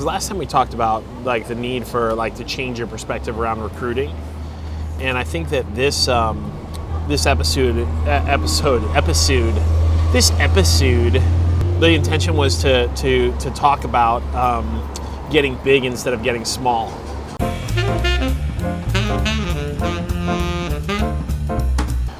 Last time we talked about like the need for like to change your perspective around recruiting, and I think that this episode, the intention was to talk about getting big instead of getting small.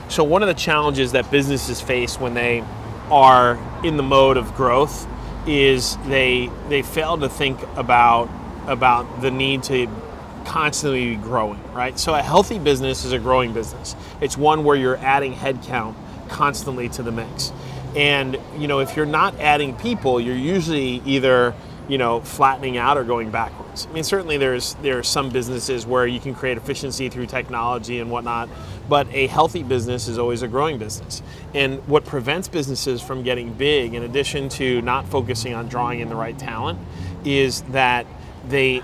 So one of the challenges that businesses face when they are in the mode of growth is they fail to think about the need to constantly be growing, right? So a healthy business is a growing business. It's one where you're adding headcount constantly to the mix. And if you're not adding people, you're usually either flattening out or going backwards. I mean, certainly there are some businesses where you can create efficiency through technology and whatnot, but a healthy business is always a growing business. And what prevents businesses from getting big, in addition to not focusing on drawing in the right talent, is that they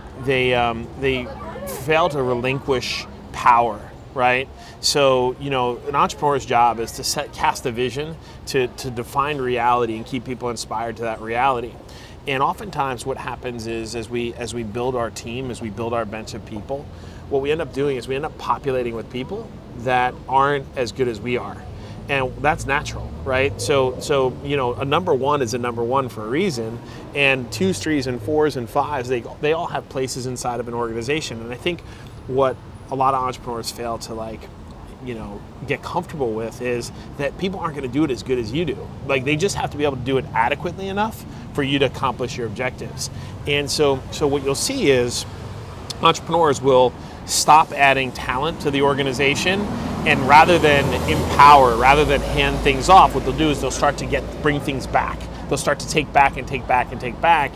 fail to relinquish power, right? So, an entrepreneur's job is to cast a vision, to define reality and keep people inspired to that reality. And oftentimes what happens is as we build our team, as we build our bench of people, what we end up doing is we end up populating with people that aren't as good as we are. And that's natural, right? So a number one is a number one for a reason, and 2s, 3s, and 4s, and 5s, they all have places inside of an organization. And I think what a lot of entrepreneurs fail to get comfortable with is that people aren't going to do it as good as you do. Like, they just have to be able to do it adequately enough for you to accomplish your objectives. And so what you'll see is entrepreneurs will stop adding talent to the organization, and rather than empower, rather than hand things off, what they'll do is they'll start to bring things back. They'll start to take back and take back and take back.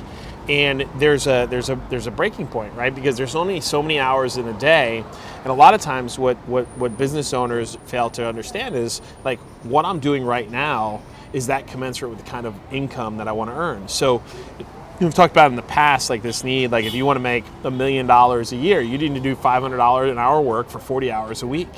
And there's a breaking point, right? Because there's only so many hours in a day, and a lot of times what business owners fail to understand is, like, what I'm doing right now, is that commensurate with the kind of income that I want to earn? So we've talked about in the past, like, this need, like, if you want to make $1 million a year, you need to do $500 an hour work for 40 hours a week.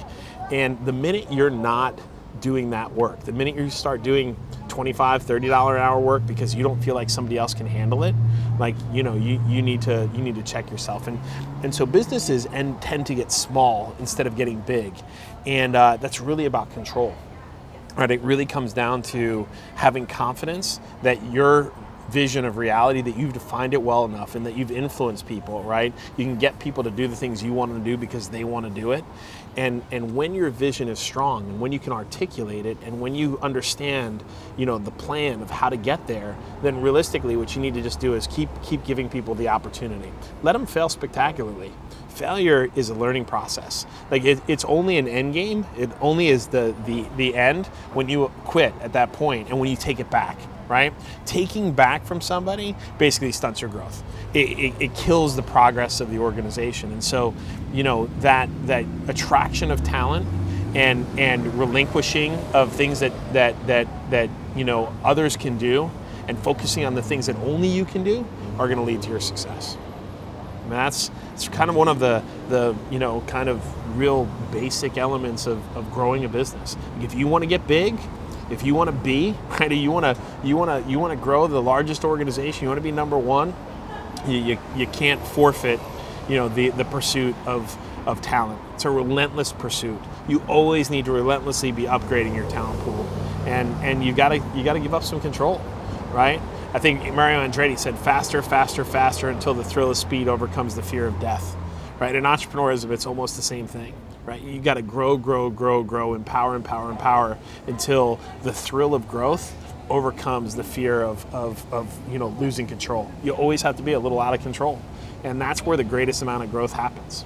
And the minute you're not doing that work, the minute you start doing $25, $30 an hour work because you don't feel like somebody else can handle it, like, you need to check yourself. And so businesses tend to get small instead of getting big. And that's really about control, right? It really comes down to having confidence that your vision of reality, that you've defined it well enough and that you've influenced people, right? You can get people to do the things you want to do because they want to do it. And when your vision is strong, and when you can articulate it, and when you understand, the plan of how to get there, then realistically what you need to just do is keep giving people the opportunity. Let them fail spectacularly. Failure is a learning process. Like, it's only an end game. It only is the end when you quit at that point and when you take it back, right? Taking back from somebody basically stunts your growth. It kills the progress of the organization. And so, that attraction of talent and relinquishing of things that others can do, and focusing on the things that only you can do, are going to lead to your success. And it's kind of one of the kind of real basic elements of growing a business. If you want to get big, if you want to be, right, you want to grow the largest organization, you want to be number one, you can't forfeit, the pursuit of talent. It's a relentless pursuit. You always need to relentlessly be upgrading your talent pool, and you got to give up some control, right? I think Mario Andretti said faster, faster, faster until the thrill of speed overcomes the fear of death, right? In entrepreneurship, it's almost the same thing, right? You got to grow, empower until the thrill of growth overcomes the fear of losing control. You always have to be a little out of control, and that's where the greatest amount of growth happens.